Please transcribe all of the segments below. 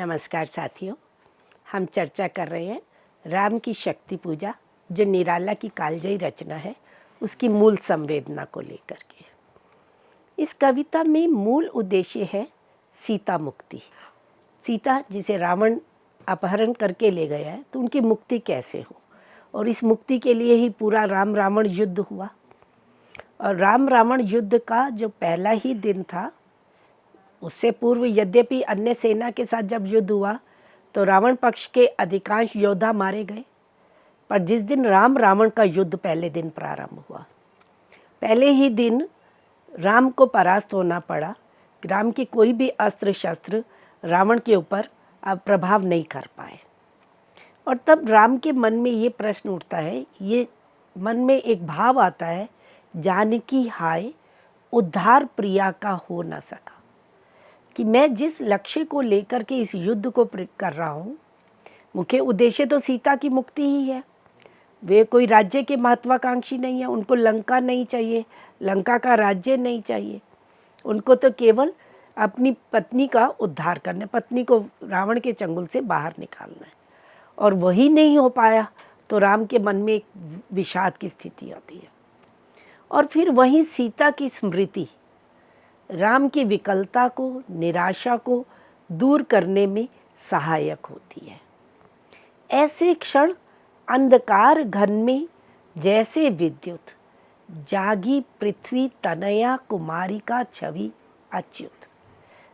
नमस्कार साथियों, हम चर्चा कर रहे हैं राम की शक्ति पूजा जो निराला की कालजयी रचना है उसकी मूल संवेदना को लेकर के। इस कविता में मूल उद्देश्य है सीता मुक्ति। सीता जिसे रावण अपहरण करके ले गया है तो उनकी मुक्ति कैसे हो, और इस मुक्ति के लिए ही पूरा राम रावण युद्ध हुआ। और राम रावण युद्ध का जो पहला ही दिन था, उससे पूर्व यद्यपि अन्य सेना के साथ जब युद्ध हुआ तो रावण पक्ष के अधिकांश योद्धा मारे गए, पर जिस दिन राम रावण का युद्ध पहले दिन प्रारंभ हुआ, पहले ही दिन राम को परास्त होना पड़ा। राम की कोई भी अस्त्र शस्त्र रावण के ऊपर अब प्रभाव नहीं कर पाए। और तब राम के मन में ये प्रश्न उठता है, ये मन में एक भाव आता है, जानकी हाय उद्धार प्रिया का हो न सका, कि मैं जिस लक्ष्य को लेकर के इस युद्ध को कर रहा हूँ, मुख्य उद्देश्य तो सीता की मुक्ति ही है। वे कोई राज्य के महत्वाकांक्षी नहीं है, उनको लंका नहीं चाहिए, लंका का राज्य नहीं चाहिए, उनको तो केवल अपनी पत्नी का उद्धार करना, पत्नी को रावण के चंगुल से बाहर निकालना है। और वही नहीं हो पाया तो राम के मन में एक विषाद की स्थिति आती है। और फिर वहीं सीता की स्मृति राम की विकलता को, निराशा को दूर करने में सहायक होती है। ऐसे क्षण अंधकार घन में जैसे विद्युत, जागी पृथ्वी तनया कुमारी का छवि अच्युत।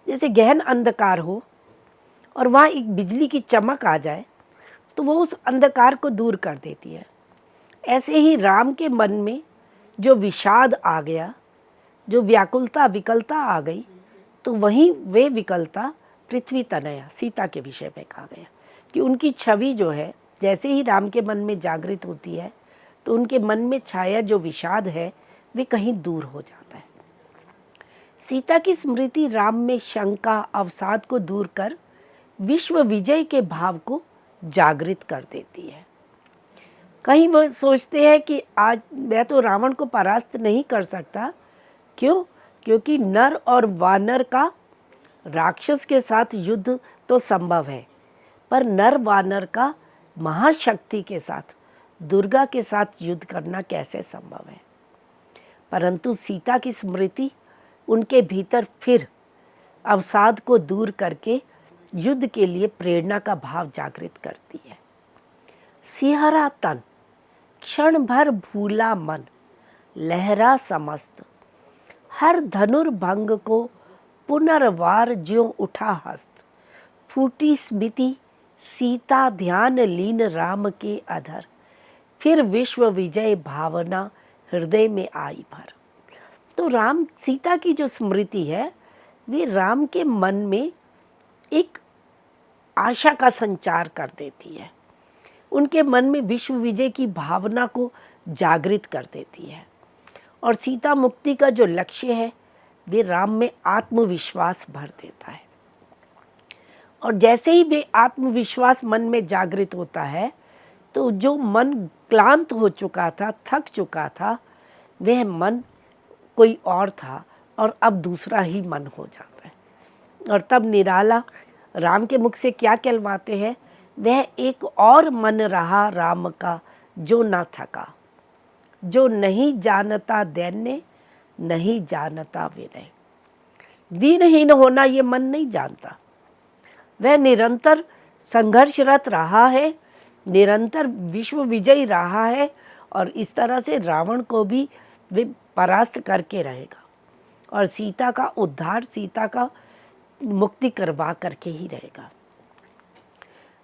जैसे गहन अंधकार हो और वहाँ एक बिजली की चमक आ जाए तो वो उस अंधकार को दूर कर देती है। ऐसे ही राम के मन में जो विषाद आ गया, जो व्याकुलता विकलता आ गई, तो वहीं वे विकलता पृथ्वी तनया सीता के विषय में कहा गया कि उनकी छवि जो है, जैसे ही राम के मन में जागृत होती है तो उनके मन में छाया जो विषाद है वे कहीं दूर हो जाता है। सीता की स्मृति राम में शंका अवसाद को दूर कर विश्व विजय के भाव को जागृत कर देती है। कहीं वो सोचते हैं कि आज मैं तो रावण को परास्त नहीं कर सकता। क्यों? क्योंकि नर और वानर का राक्षस के साथ युद्ध तो संभव है, पर नर वानर का महाशक्ति के साथ, दुर्गा के साथ युद्ध करना कैसे संभव है। परंतु सीता की स्मृति उनके भीतर फिर अवसाद को दूर करके युद्ध के लिए प्रेरणा का भाव जागृत करती है। सिहरा तन, क्षण भर भूला मन, लहरा समस्त, हर धनुर्भंग को पुनर्वार ज्यों उठा हस्त, फूटी स्मृति सीता ध्यान लीन राम के अधर, फिर विश्व विजय भावना हृदय में आई भर। तो राम सीता की जो स्मृति है वे राम के मन में एक आशा का संचार कर देती है, उनके मन में विश्व विजय की भावना को जागृत कर देती है। और सीता मुक्ति का जो लक्ष्य है वे राम में आत्मविश्वास भर देता है। और जैसे ही वे आत्मविश्वास मन में जागृत होता है तो जो मन क्लांत हो चुका था, थक चुका था, वह मन कोई और था और अब दूसरा ही मन हो जाता है। और तब निराला राम के मुख से क्या कहलवाते हैं, वह एक और मन रहा राम का जो न थका, जो नहीं जानता दैन्य, नहीं जानता विनय। दीनहीन होना ये मन नहीं जानता, वह निरंतर संघर्षरत रहा है, निरंतर विश्व विजयी रहा है, और इस तरह से रावण को भी वे परास्त करके रहेगा और सीता का उद्धार, सीता का मुक्ति करवा करके ही रहेगा।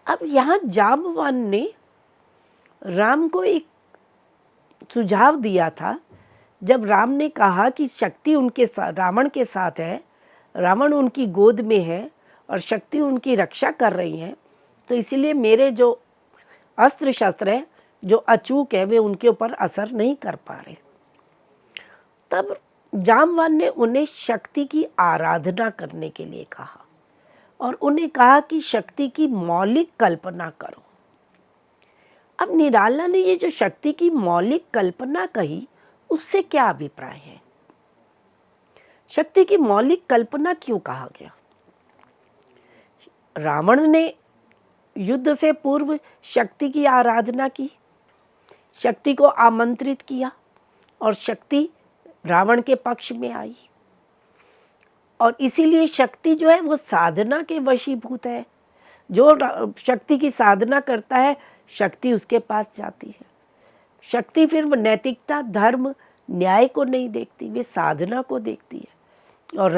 अब यहाँ जाम्बवान ने राम को एक सुझाव दिया था। जब राम ने कहा कि शक्ति उनके साथ, रावण के साथ है, रावण उनकी गोद में है और शक्ति उनकी रक्षा कर रही है, तो इसीलिए मेरे जो अस्त्र शस्त्र हैं जो अचूक है वे उनके ऊपर असर नहीं कर पा रहे। तब जाम्बवान ने उन्हें शक्ति की आराधना करने के लिए कहा और उन्हें कहा कि शक्ति की मौलिक कल्पना करो। अब निराला ने ये जो शक्ति की मौलिक कल्पना कही उससे क्या अभिप्राय है? शक्ति की मौलिक कल्पना क्यों कहा गया? रावण ने युद्ध से पूर्व शक्ति की आराधना की, शक्ति को आमंत्रित किया और शक्ति रावण के पक्ष में आई। और इसीलिए शक्ति जो है वो साधना के वशीभूत है। जो शक्ति की साधना करता है, शक्ति उसके पास जाती है। शक्ति फिर वो नैतिकता, धर्म, न्याय को नहीं देखती, वे साधना को देखती है। और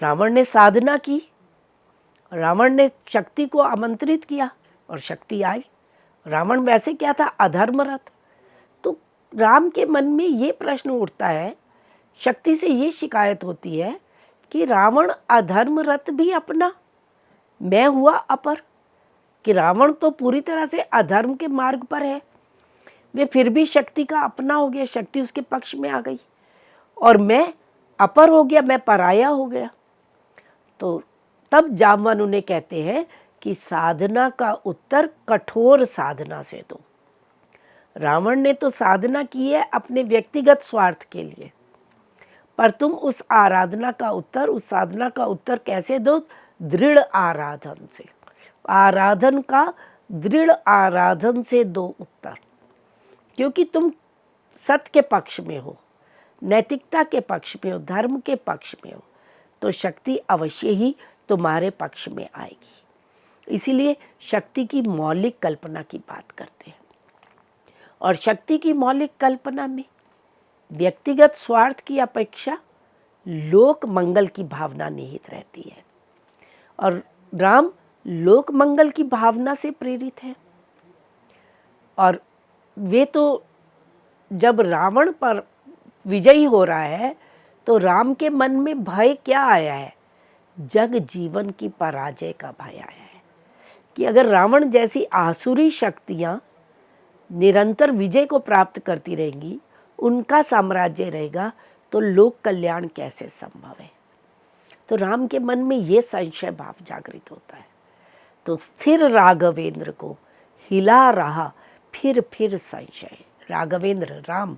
रावण ने साधना की, रावण ने शक्ति को आमंत्रित किया और शक्ति आई। रावण वैसे क्या था? अधर्मरत। तो राम के मन में ये प्रश्न उठता है, शक्ति से ये शिकायत होती है कि रावण अधर्मरत भी अपना, मैं हुआ अपर, कि रावण तो पूरी तरह से अधर्म के मार्ग पर है, वे फिर भी शक्ति का अपना हो गया, शक्ति उसके पक्ष में आ गई और मैं अपर हो गया, मैं पराया हो गया। तो तब जामवन उन्हें कहते हैं कि साधना का उत्तर कठोर साधना से दो। रावण ने तो साधना की है अपने व्यक्तिगत स्वार्थ के लिए, पर तुम उस आराधना का उत्तर, उस साधना का उत्तर कैसे दो? दृढ़ आराधन से। आराधन का दृढ़ आराधन से दो उत्तर, क्योंकि तुम सत्य के पक्ष में हो, नैतिकता के पक्ष में हो, धर्म के पक्ष में हो, तो शक्ति अवश्य ही तुम्हारे पक्ष में आएगी। इसीलिए शक्ति की मौलिक कल्पना की बात करते हैं। और शक्ति की मौलिक कल्पना में व्यक्तिगत स्वार्थ की अपेक्षा लोक मंगल की भावना निहित रहती है। और राम लोक मंगल की भावना से प्रेरित है। और वे तो जब रावण पर विजयी हो रहा है तो राम के मन में भय क्या आया है? जग जीवन की पराजय का भय आया है कि अगर रावण जैसी आसुरी शक्तियाँ निरंतर विजय को प्राप्त करती रहेंगी, उनका साम्राज्य रहेगा, तो लोक कल्याण कैसे संभव है? तो राम के मन में ये संशय भाव जागृत होता है। तो स्थिर राघवेंद्र को हिला रहा फिर संशय। राघवेंद्र राम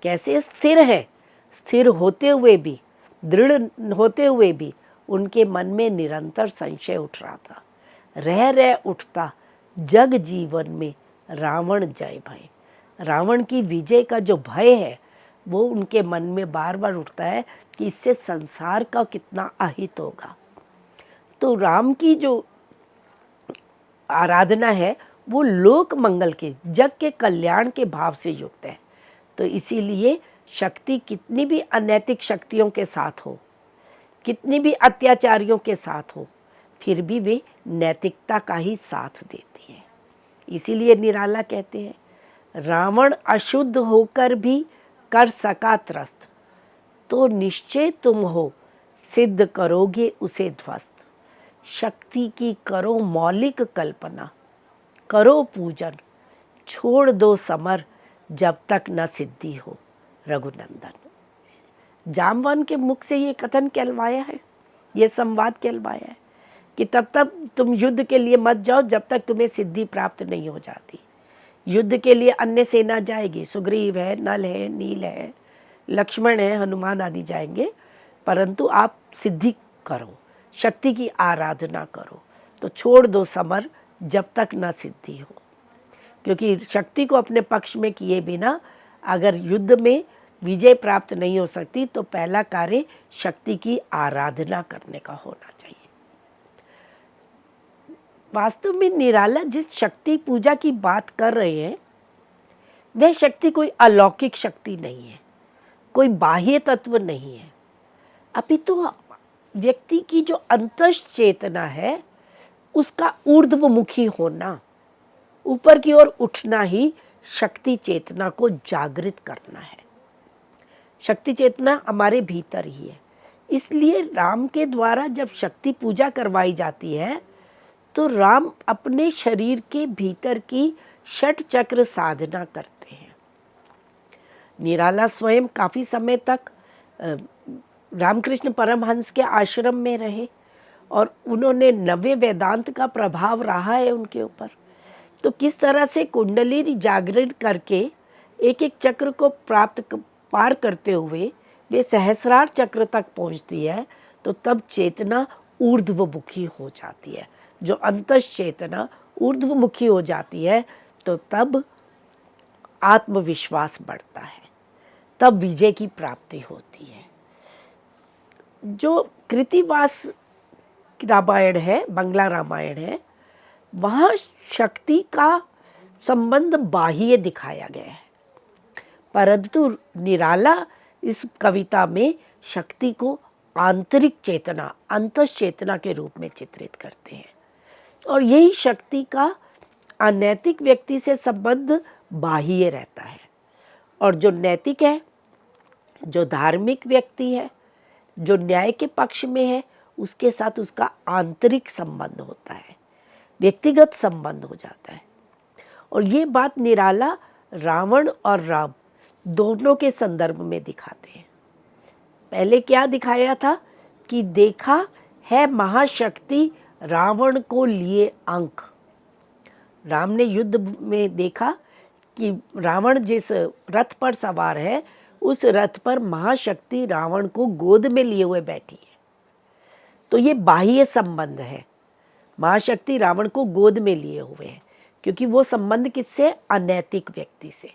कैसे स्थिर है? स्थिर होते हुए भी, दृढ़ होते हुए भी उनके मन में निरंतर संशय उठ रहा था। रह उठता जग जीवन में रावण जय भय। रावण की विजय का जो भय है वो उनके मन में बार बार उठता है कि इससे संसार का कितना अहित होगा। तो राम की जो आराधना है वो लोक मंगल के, जग के कल्याण के भाव से युक्त है। तो इसीलिए शक्ति कितनी भी अनैतिक शक्तियों के साथ हो, कितनी भी अत्याचारियों के साथ हो, फिर भी वे नैतिकता का ही साथ देती है। इसीलिए निराला कहते हैं, रावण अशुद्ध होकर भी कर सका त्रस्त, तो निश्चय तुम हो सिद्ध करोगे उसे ध्वस्त। शक्ति की करो मौलिक कल्पना, करो पूजन, छोड़ दो समर जब तक न सिद्धि हो रघुनंदन। जामवन के मुख से ये कथन कहलवाया है, ये संवाद कहलवाया है कि तब तक तुम युद्ध के लिए मत जाओ जब तक तुम्हें सिद्धि प्राप्त नहीं हो जाती। युद्ध के लिए अन्य सेना जाएगी, सुग्रीव है, नल है, नील है, लक्ष्मण है, हनुमान आदि जाएंगे, परंतु आप सिद्धि करो, शक्ति की आराधना करो, तो छोड़ दो समर जब तक न सिद्धि हो। क्योंकि शक्ति को अपने पक्ष में किए बिना अगर युद्ध में विजय प्राप्त नहीं हो सकती, तो पहला कार्य शक्ति की आराधना करने का होना चाहिए। वास्तव में निराला जिस शक्ति पूजा की बात कर रहे हैं, वह शक्ति कोई अलौकिक शक्ति नहीं है, कोई बाह्य तत्व नहीं है, अपितु व्यक्ति की जो अंतश चेतना है उसका ऊर्ध्वमुखी होना, ऊपर की ओर उठना ही शक्ति चेतना को जागृत करना है। शक्ति चेतना हमारे भीतर ही है। इसलिए राम के द्वारा जब शक्ति पूजा करवाई जाती है तो राम अपने शरीर के भीतर की षट चक्र साधना करते हैं। निराला स्वयं काफ़ी समय तक रामकृष्ण परमहंस के आश्रम में रहे और उन्होंने नव्य वेदांत का प्रभाव रहा है उनके ऊपर। तो किस तरह से कुंडली जागृत करके एक एक चक्र को पार करते हुए वे सहस्रार चक्र तक पहुंचती है, तो तब चेतना ऊर्ध्वमुखी हो जाती है, जो अंतश्चेतना ऊर्ध्वमुखी हो जाती है, तो तब आत्मविश्वास बढ़ता है, तब विजय की प्राप्ति होती है। जो कृतिवास रामायण है, बंगला रामायण है, वहाँ शक्ति का संबंध बाह्य दिखाया गया है, परंतु निराला इस कविता में शक्ति को आंतरिक चेतना, अंतश्चेतना के रूप में चित्रित करते हैं। और यही शक्ति का अनैतिक व्यक्ति से संबंध बाह्य रहता है, और जो नैतिक है, जो धार्मिक व्यक्ति है, जो न्याय के पक्ष में है, उसके साथ उसका आंतरिक संबंध होता है, व्यक्तिगत संबंध हो जाता है। और ये बात निराला रावण और राम दोनों के संदर्भ में दिखाते हैं। पहले क्या दिखाया था कि देखा है महाशक्ति रावण को लिए अंक। राम ने युद्ध में देखा कि रावण जिस रथ पर सवार है, उस रथ पर महाशक्ति रावण को गोद में लिए हुए बैठी है। तो ये बाह्य संबंध है, महाशक्ति रावण को गोद में लिए हुए हैं, क्योंकि वो संबंध किससे? अनैतिक व्यक्ति से।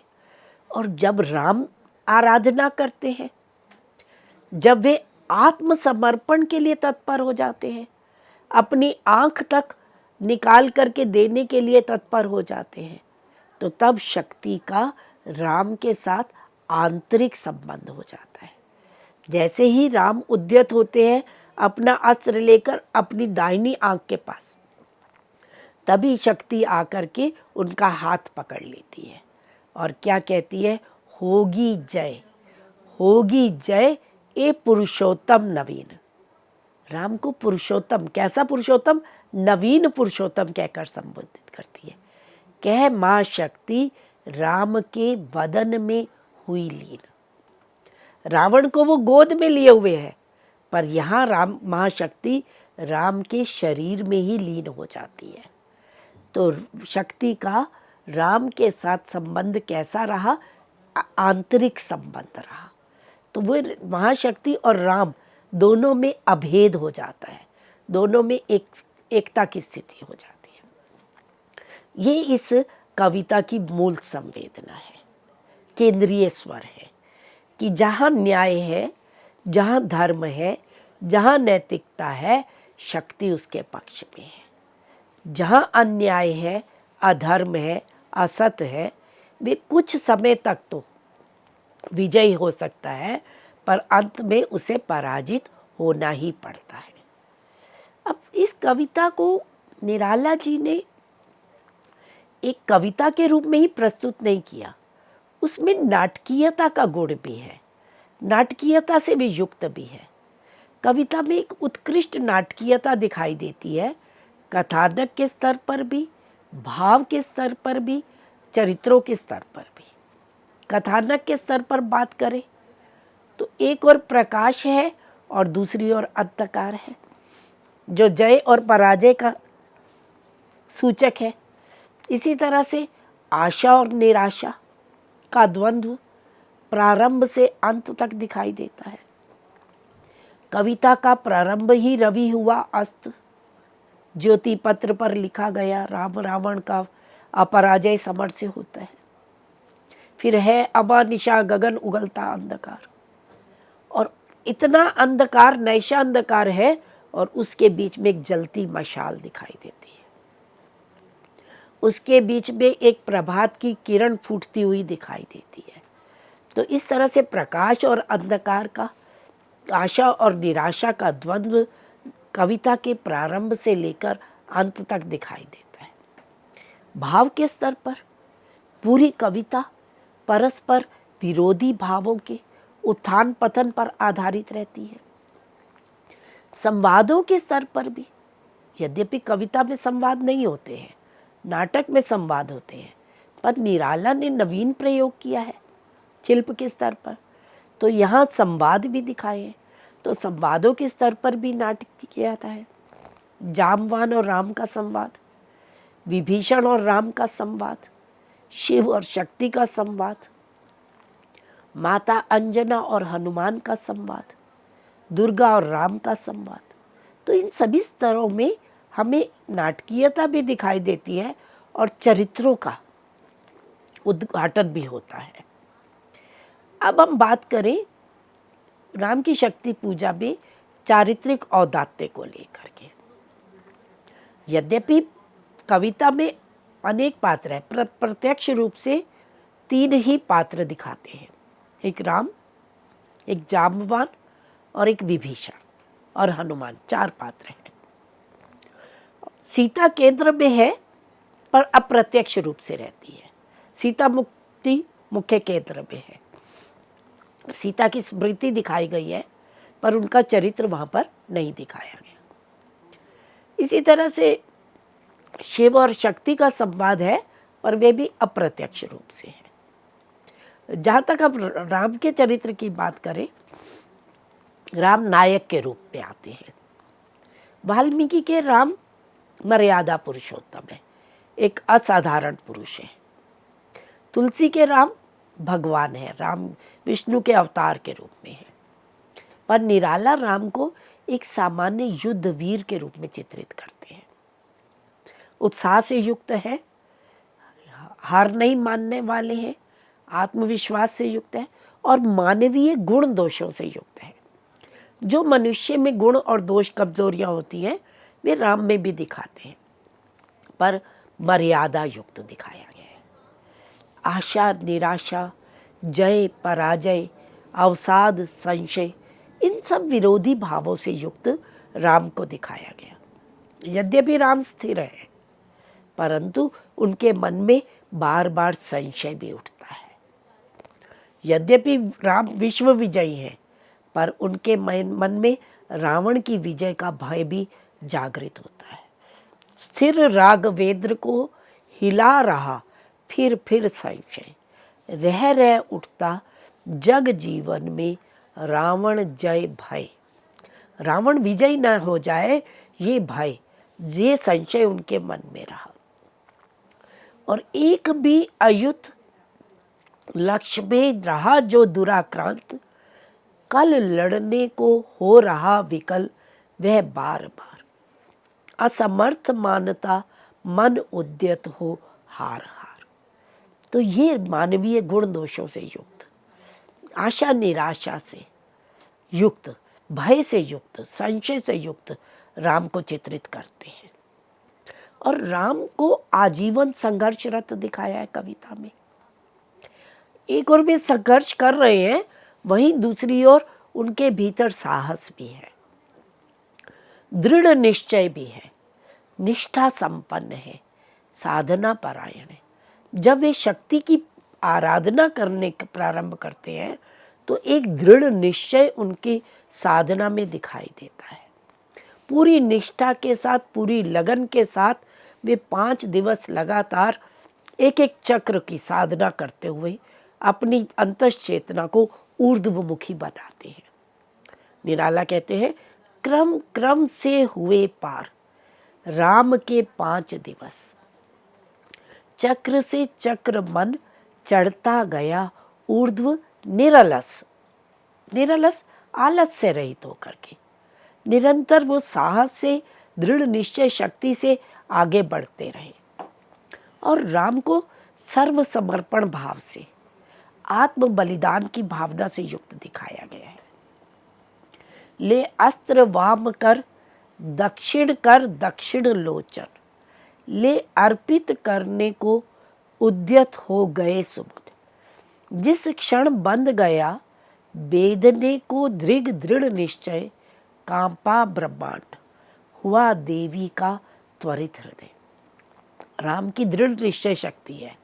और जब राम आराधना करते हैं, जब वे आत्मसमर्पण के लिए तत्पर हो जाते हैं, अपनी आंख तक निकाल करके देने के लिए तत्पर हो जाते हैं, तो तब शक्ति का राम के साथ आंतरिक संबंध हो जाता है। जैसे ही राम उद्यत होते हैं अपना अस्त्र लेकर अपनी दाहिनी आंख के पास, तभी शक्ति आकर के उनका हाथ पकड़ लेती है और क्या कहती है? होगी जय, होगी जय, ए पुरुषोत्तम नवीन। राम को पुरुषोत्तम, कैसा पुरुषोत्तम? नवीन पुरुषोत्तम कहकर संबोधित करती है। कह माँ शक्ति राम के वदन में हुई लीन। रावण को वो गोद में लिए हुए है, पर यहाँ राम महाशक्ति राम के शरीर में ही लीन हो जाती है। तो शक्ति का राम के साथ संबंध कैसा रहा? आंतरिक संबंध रहा। तो वो महाशक्ति और राम दोनों में अभेद हो जाता है, दोनों में एकता की स्थिति हो जाती है। ये इस कविता की मूल संवेदना है, केंद्रीय स्वर है कि जहाँ न्याय है, जहाँ धर्म है, जहाँ नैतिकता है, शक्ति उसके पक्ष में है। जहाँ अन्याय है, अधर्म है, असत्य है, वे कुछ समय तक तो विजयी हो सकता है, पर अंत में उसे पराजित होना ही पड़ता है। अब इस कविता को निराला जी ने एक कविता के रूप में ही प्रस्तुत नहीं किया, उसमें नाटकीयता का गुण भी है, नाटकीयता से भी युक्त भी है। कविता में एक उत्कृष्ट नाटकीयता दिखाई देती है, कथानक के स्तर पर भी, भाव के स्तर पर भी, चरित्रों के स्तर पर भी। कथानक के स्तर पर बात करें तो एक और प्रकाश है और दूसरी ओर अंधकार है, जो जय और पराजय का सूचक है। इसी तरह से आशा और निराशा का द्वंद्व प्रारंभ से अंत तक दिखाई देता है। कविता का प्रारंभ ही रवि हुआ अस्त, ज्योति पत्र पर लिखा गया राम रावण का अपराजय समर से होता है। फिर है अबा निशा गगन उगलता अंधकार, और इतना अंधकार, नैशा अंधकार है, और उसके बीच में एक जलती मशाल दिखाई देती है, उसके बीच में एक प्रभात की किरण फूटती हुई दिखाई देती है। तो इस तरह से प्रकाश और अंधकार का, आशा और निराशा का द्वंद्व कविता के प्रारंभ से लेकर अंत तक दिखाई देता है। भाव के स्तर पर पूरी कविता परस्पर विरोधी भावों के उत्थान पतन पर आधारित रहती है। संवादों के स्तर पर भी, यद्यपि कविता में संवाद नहीं होते हैं, नाटक में संवाद होते हैं, पर निराला ने नवीन प्रयोग किया है शिल्प के स्तर पर, तो यहाँ संवाद भी दिखाए हैं। तो संवादों के स्तर पर भी नाटक किया जाता है। जामवान और राम का संवाद, विभीषण और राम का संवाद, शिव और शक्ति का संवाद, माता अंजना और हनुमान का संवाद, दुर्गा और राम का संवाद, तो इन सभी स्तरों में हमें नाटकीयता भी दिखाई देती है और चरित्रों का उद्घाटन भी होता है। अब हम बात करें राम की शक्ति पूजा में चारित्रिक औदात्य को लेकर के। यद्यपि कविता में अनेक पात्र हैं, प्रत्यक्ष रूप से 3 ही पात्र दिखाते हैं, एक राम, एक जाम्बवान और एक विभीषण और हनुमान, 4 पात्र हैं। सीता केंद्र में है पर अप्रत्यक्ष रूप से रहती है। सीता मुक्ति मुख्य केंद्र में है। सीता की स्मृति दिखाई गई है पर उनका चरित्र वहाँ पर नहीं दिखाया गया। इसी तरह से शिव और शक्ति का संवाद है पर वे भी अप्रत्यक्ष रूप से है। जहाँ तक अब राम के चरित्र की बात करें, राम नायक के रूप में आते हैं। वाल्मीकि के राम मर्यादा पुरुषोत्तम है, एक असाधारण पुरुष है। तुलसी के राम भगवान है, राम विष्णु के अवतार के रूप में है। पर निराला राम को एक सामान्य युद्ध वीर के रूप में चित्रित करते हैं। उत्साह से युक्त है, हार नहीं मानने वाले हैं, आत्मविश्वास से युक्त है और मानवीय गुण दोषों से युक्त है। जो मनुष्य में गुण और दोष कमजोरियां होती हैं वे राम में भी दिखाते हैं, पर मर्यादा युक्त दिखाया गया है। आशा निराशा, जय पराजय, अवसाद संशय, इन सब विरोधी भावों से युक्त राम को दिखाया गया। यद्यपि राम स्थिर है परंतु उनके मन में बार बार संशय भी उठता है। यद्यपि राम विश्व विजयी हैं पर उनके मन में रावण की विजय का भय भी जागृत होता है। स्थिर राग वेद्र को हिला रहा फिर संशय, रह रह उठता जग जीवन में रावण जय भय। रावण विजय न हो जाए ये भय, ये संशय उनके मन में रहा। और एक भी अयुत लक्ष्य में रहा जो दुराक्रांत, कल लड़ने को हो रहा विकल वह बार बार। असमर्थ मानता मन उद्यत हो हार हार। तो ये मानवीय गुण दोषों से युक्त, आशा निराशा से युक्त, भय से युक्त, संशय से युक्त राम को चित्रित करते हैं। और राम को आजीवन संघर्षरत दिखाया है कविता में। एक ओर वे संघर्ष कर रहे हैं, वहीं दूसरी ओर उनके भीतर साहस भी है, दृढ़ निश्चय भी है, निष्ठा संपन्न है, साधना परायण है। जब वे शक्ति की आराधना करने का प्रारंभ करते हैं तो एक दृढ़ निश्चय उनकी साधना में दिखाई देता है। पूरी निष्ठा के साथ, पूरी लगन के साथ वे 5 दिवस लगातार एक एक चक्र की साधना करते हुए अपनी अंतश्चेतना को ऊर्ध्वमुखी बनाते हैं। निराला कहते हैं, क्रम क्रम से हुए पार राम के 5 दिवस, चक्र से चक्र मन चढ़ता गया ऊर्ध्व निरलस। निरलस आलस से रहित होकर के निरंतर वो साहस से, दृढ़ निश्चय शक्ति से आगे बढ़ते रहे। और राम को सर्व समर्पण भाव से, आत्म बलिदान की भावना से युक्त दिखाया गया है। ले अस्त्र वाम कर दक्षिण लोचन, ले अर्पित करने को उद्यत हो गए सुबुध। जिस क्षण बंध गया वेदने को दृढ़ निश्चय, कांपा ब्रह्मांड हुआ देवी का त्वरित हृदय। राम की दृढ़ निश्चय शक्ति है।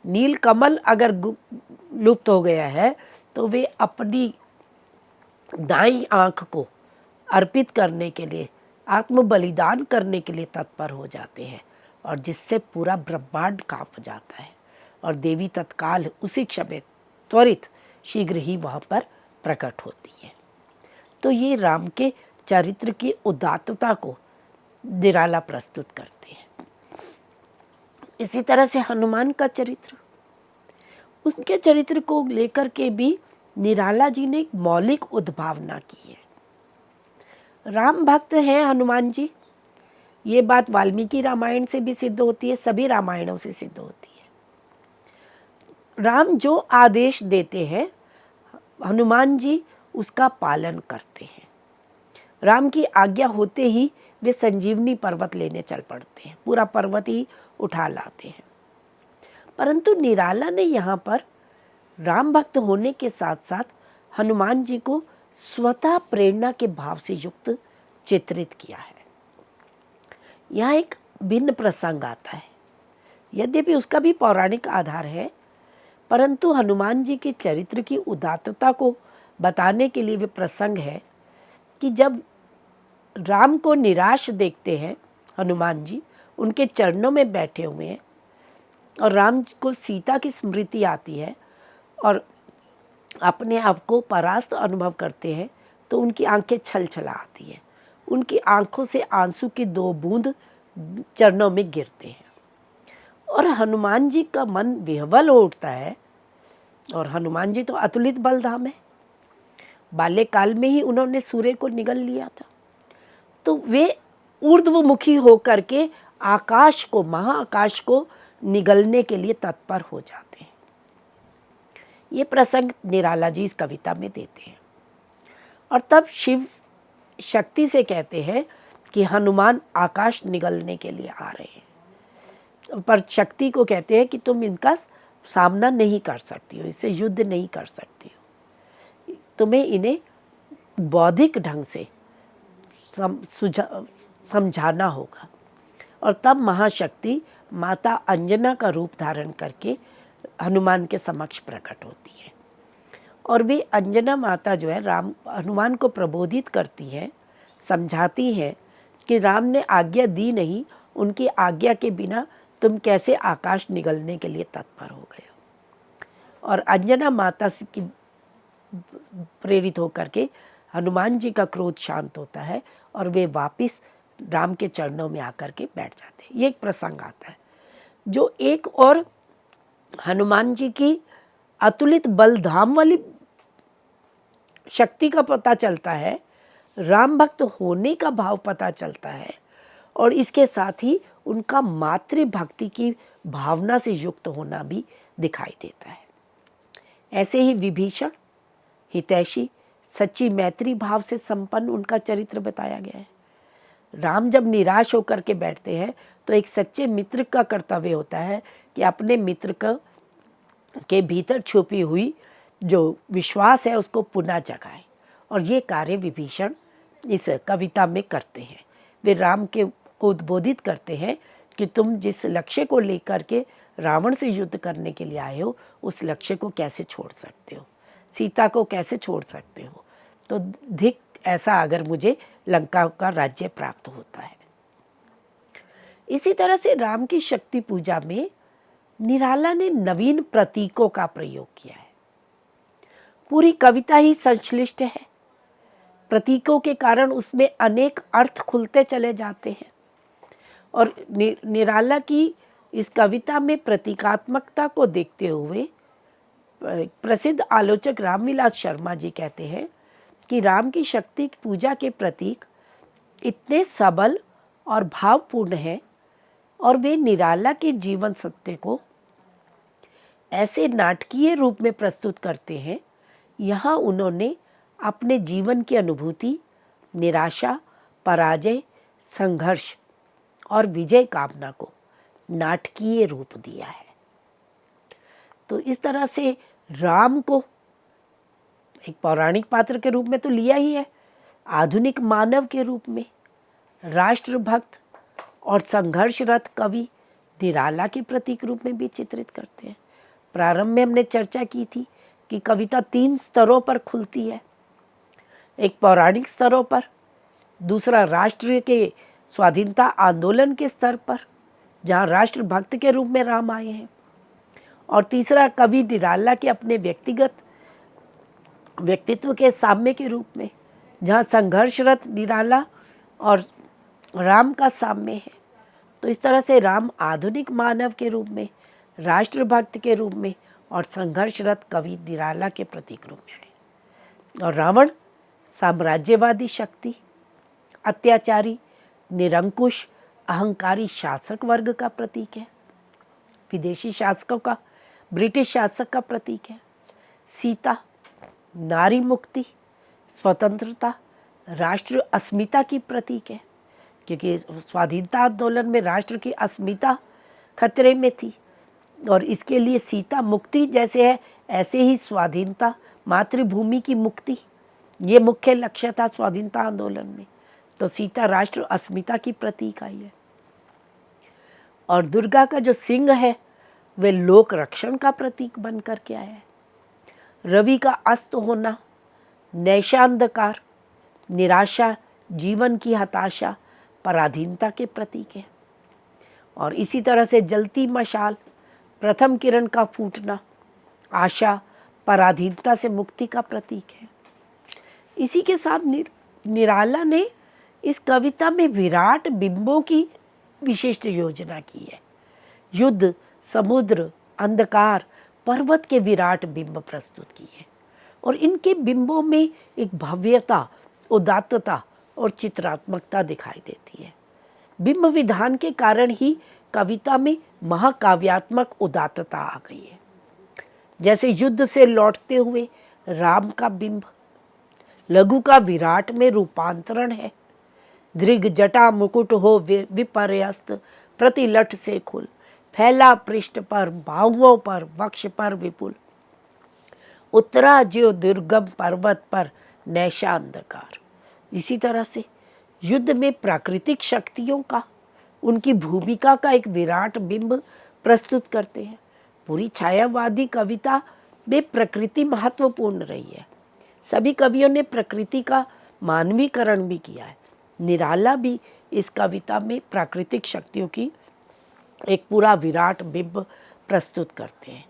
नील कमल अगर लुप्त हो गया है तो वे अपनी दाईं आंख को अर्पित करने के लिए, आत्म बलिदान करने के लिए तत्पर हो जाते हैं और जिससे पूरा ब्रह्मांड कांप जाता है और देवी तत्काल उसी क्षण त्वरित शीघ्र ही वहाँ पर प्रकट होती है। तो ये राम के चरित्र की उदात्तता को निराला प्रस्तुत करते हैं। इसी तरह से हनुमान का चरित्र, उसके चरित्र को लेकर के भी निराला जी ने एक मौलिक उद्भावना की है। राम भक्त हैं हनुमान जी, ये बात वाल्मीकि रामायण से भी सिद्ध होती है, सभी रामायणों से सिद्ध होती है। राम जो आदेश देते हैं हनुमान जी उसका पालन करते हैं। राम की आज्ञा होते ही वे संजीवनी पर्वत लेने चल पड़ते हैं, पूरा पर्वत ही उठा लाते हैं। परंतु निराला ने यहाँ पर राम भक्त होने के साथ साथ हनुमान जी को स्वतः प्रेरणा के भाव से युक्त चित्रित किया है। यहाँ एक भिन्न प्रसंग आता है, यद्यपि उसका भी पौराणिक आधार है, परंतु हनुमान जी के चरित्र की उदात्तता को बताने के लिए वे प्रसंग है कि जब राम को निराश देखते हैं हनुमान जी, उनके चरणों में बैठे हुए हैं और राम जी को सीता की स्मृति आती है और अपने आप को परास्त अनुभव करते हैं, तो उनकी आंखें छल छला आती हैं, उनकी आंखों से आंसू की 2 बूंद चरणों में गिरते हैं और हनुमान जी का मन विह्वल हो उठता है। और हनुमान जी तो अतुलित बलधाम है, बाल्यकाल में ही उन्होंने सूर्य को निगल लिया था, तो वे ऊर्ध्वमुखी होकर के आकाश को, महाआकाश को निगलने के लिए तत्पर हो जाते हैं। ये प्रसंग निराला जी इस कविता में देते हैं। और तब शिव शक्ति से कहते हैं कि हनुमान आकाश निगलने के लिए आ रहे हैं, पर शक्ति को कहते हैं कि तुम इनका सामना नहीं कर सकती हो, इससे युद्ध नहीं कर सकती हो, तुम्हें इन्हें बौद्धिक ढंग से समझाना होगा। और तब महाशक्ति माता अंजना का रूप धारण करके हनुमान के समक्ष प्रकट होती है और वे अंजना माता जो है हनुमान को प्रबोधित करती हैं, समझाती हैं कि राम ने आज्ञा दी नहीं, उनकी आज्ञा के बिना तुम कैसे आकाश निगलने के लिए तत्पर हो गए हो। और अंजना माता की प्रेरित होकर के हनुमान जी का क्रोध शांत होता है और वे वापस राम के चरणों में आकर के बैठ जाते हैं। ये एक प्रसंग आता है जो एक और हनुमान जी की अतुलित बलधाम वाली शक्ति का पता चलता है, राम भक्त होने का भाव पता चलता है और इसके साथ ही उनका मातृभक्ति की भावना से युक्त होना भी दिखाई देता है। ऐसे ही विभीषण, हितैषी, सच्ची मैत्री भाव से संपन्न उनका चरित्र बताया गया है। राम जब निराश होकर के बैठते हैं तो एक सच्चे मित्र का कर्तव्य होता है कि अपने मित्र के भीतर छुपी हुई जो विश्वास है उसको पुनः जगाए, और ये कार्य विभीषण इस कविता में करते हैं। वे राम को उद्बोधित करते हैं कि तुम जिस लक्ष्य को लेकर के रावण से युद्ध करने के लिए आए हो, उस लक्ष्य को कैसे छोड़ सकते हो, सीता को कैसे छोड़ सकते हो, तो धिक ऐसा अगर मुझे लंका का राज्य प्राप्त होता है। इसी तरह से राम की शक्ति पूजा में निराला ने नवीन प्रतीकों का प्रयोग किया है। पूरी कविता ही संश्लिष्ट है, प्रतीकों के कारण उसमें अनेक अर्थ खुलते चले जाते हैं। और निराला की इस कविता में प्रतीकात्मकता को देखते हुए प्रसिद्ध आलोचक रामविलास शर्मा जी कहते हैं कि राम की शक्ति की पूजा के प्रतीक इतने सबल और भावपूर्ण हैं और वे निराला के जीवन सत्य को ऐसे नाटकीय रूप में प्रस्तुत करते हैं। यहाँ उन्होंने अपने जीवन की अनुभूति, निराशा, पराजय, संघर्ष और विजय कामना को नाटकीय रूप दिया है। तो इस तरह से राम को एक पौराणिक पात्र के रूप में तो लिया ही है, आधुनिक मानव के रूप में, राष्ट्रभक्त और संघर्षरत कवि निराला के प्रतीक रूप में भी चित्रित करते हैं। प्रारंभ में हमने चर्चा की थी कि कविता 3 स्तरों पर खुलती है, एक पौराणिक स्तरों पर, दूसरा राष्ट्र के स्वाधीनता आंदोलन के स्तर पर जहाँ राष्ट्रभक्त के रूप में राम आए हैं, और तीसरा कवि निराला के अपने व्यक्तिगत व्यक्तित्व के साम्य के रूप में जहाँ संघर्षरत निराला और राम का साम्य है। तो इस तरह से राम आधुनिक मानव के रूप में, राष्ट्रभक्त के रूप में और संघर्षरत कवि निराला के प्रतीक रूप में है, और रावण साम्राज्यवादी शक्ति, अत्याचारी, निरंकुश, अहंकारी शासक वर्ग का प्रतीक है, विदेशी शासकों का, ब्रिटिश शासक का प्रतीक है। सीता नारी मुक्ति, स्वतंत्रता, राष्ट्र अस्मिता की प्रतीक है, क्योंकि स्वाधीनता आंदोलन में राष्ट्र की अस्मिता खतरे में थी और इसके लिए सीता मुक्ति जैसे है, ऐसे ही स्वाधीनता, मातृभूमि की मुक्ति, ये मुख्य लक्ष्य था स्वाधीनता आंदोलन में। तो सीता राष्ट्र अस्मिता की प्रतीक आई है। और दुर्गा का जो सिंह है वे लोक रक्षण का प्रतीक बन करके आया है। रवि का अस्त होना नैशांधकार, निराशा, जीवन की हताशा, पराधीनता के प्रतीक है। और इसी तरह से जलती मशाल, प्रथम किरण का फूटना, आशा, पराधीनता से मुक्ति का प्रतीक है। इसी के साथ निराला ने इस कविता में विराट बिंबों की विशिष्ट योजना की है। युद्ध, समुद्र, अंधकार, पर्वत के विराट बिंब प्रस्तुत किए और इनके बिंबों में एक भव्यता, उदात्तता और चित्रात्मकता दिखाई देती है। बिंब विधान के कारण ही कविता में महाकाव्यात्मक उदात्तता आ गई है। जैसे युद्ध से लौटते हुए राम का बिंब, लघु का विराट में रूपांतरण है। दृग जटा मुकुट हो विपर्यस्त, प्रतिलठ से खुल, फैला पृष्ठ पर, बाहुओं पर, वक्ष पर विपुल, उतरा ज्यो दुर्गम पर्वत पर नैशा अंधकार। इसी तरह से युद्ध में प्राकृतिक शक्तियों का, उनकी भूमिका का एक विराट बिंब प्रस्तुत करते हैं। पूरी छायावादी कविता में प्रकृति महत्वपूर्ण रही है। सभी कवियों ने प्रकृति का मानवीकरण भी किया है। निराला भी इस कविता में प्राकृतिक शक्तियों की एक पूरा विराट बिंब प्रस्तुत करते हैं।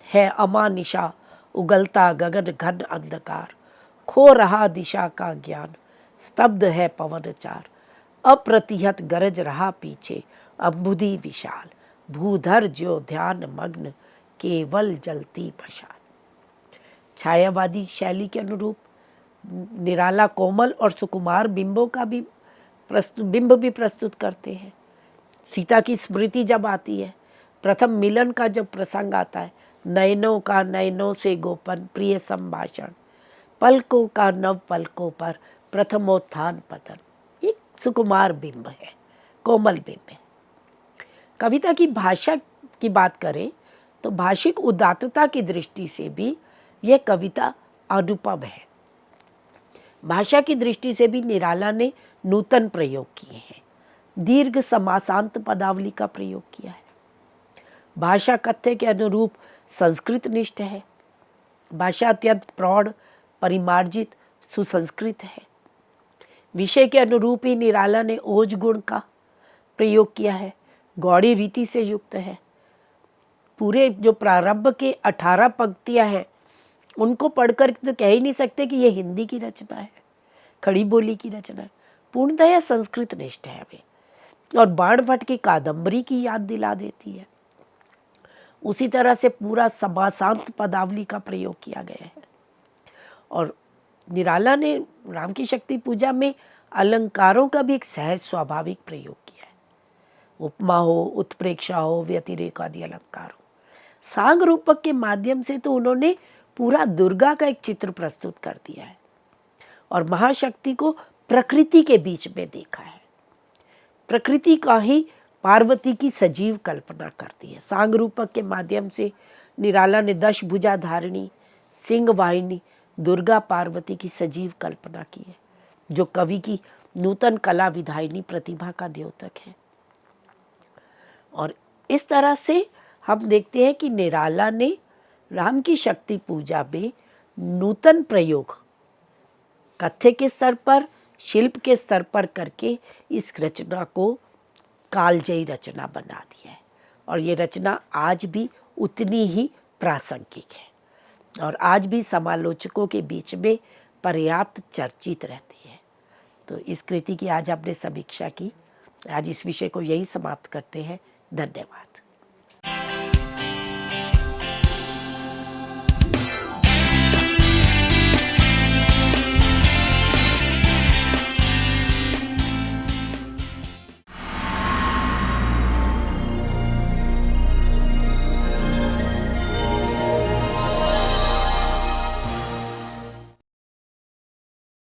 है अमानिशा, उगलता गगन घन अंधकार, खो रहा दिशा का ज्ञान, स्तब्ध है पवनचार, अप्रतिहत गरज रहा पीछे, अम्बुधि विशाल, भूधर ज्यो ध्यान मग्न, केवल जलती मशाल। छायावादी शैली के अनुरूप निराला कोमल और सुकुमार बिंबों का भी बिंब भी प्रस्तुत करते हैं। सीता की स्मृति जब आती है, प्रथम मिलन का जब प्रसंग आता है, नयनों का नयनों से गोपन प्रिय संभाषण, पलकों का नव पलकों पर प्रथमोत्थान पतन, एक सुकुमार बिंब है, कोमल बिंब है। कविता की भाषा की बात करें तो भाषिक उदात्तता की दृष्टि से भी यह कविता अनुपम है। भाषा की दृष्टि से भी निराला ने नूतन प्रयोग किए हैं। दीर्घ समासांत पदावली का प्रयोग किया है। भाषा कथ्य के अनुरूप संस्कृत निष्ठ है। भाषा अत्यंत प्रौढ़, परिमार्जित, सुसंस्कृत है। विषय के अनुरूप ही निराला ने ओज गुण का प्रयोग किया है। गौड़ी रीति से युक्त है। पूरे जो प्रारंभ के 18 पंक्तियां हैं उनको पढ़कर तो कह ही नहीं सकते कि ये हिंदी की रचना है, खड़ी बोली की रचना है। पूर्णतः यह संस्कृत निष्ठ है हमें, और बाण भट्ट की कादम्बरी की याद दिला देती है। उसी तरह से पूरा समासांत पदावली का प्रयोग किया गया है। और निराला ने राम की शक्ति पूजा में अलंकारों का भी एक सहज स्वाभाविक प्रयोग किया है। उपमा हो, उत्प्रेक्षा हो, व्यतिरेक आदि अलंकार हो। सांग रूपक के माध्यम से तो उन्होंने पूरा दुर्गा का एक चित्र प्रस्तुत कर दिया है और महाशक्ति को प्रकृति के बीच में देखा है। प्रकृति का ही पार्वती की सजीव कल्पना करती है। सांग रूपक के माध्यम से निराला ने दशभुजा धारिणी, सिंह वाहिनी, दुर्गा पार्वती की सजीव कल्पना की है, जो कवि की नूतन कला विधायिनी प्रतिभा का द्योतक है। और इस तरह से हम देखते हैं कि निराला ने राम की शक्ति पूजा में नूतन प्रयोग कथ्य के स्तर पर, शिल्प के स्तर पर करके इस रचना को कालजयी रचना बना दिया है। और ये रचना आज भी उतनी ही प्रासंगिक है और आज भी समालोचकों के बीच में पर्याप्त चर्चित रहती है। तो इस कृति की आज आपने समीक्षा की। आज इस विषय को यही समाप्त करते हैं। धन्यवाद।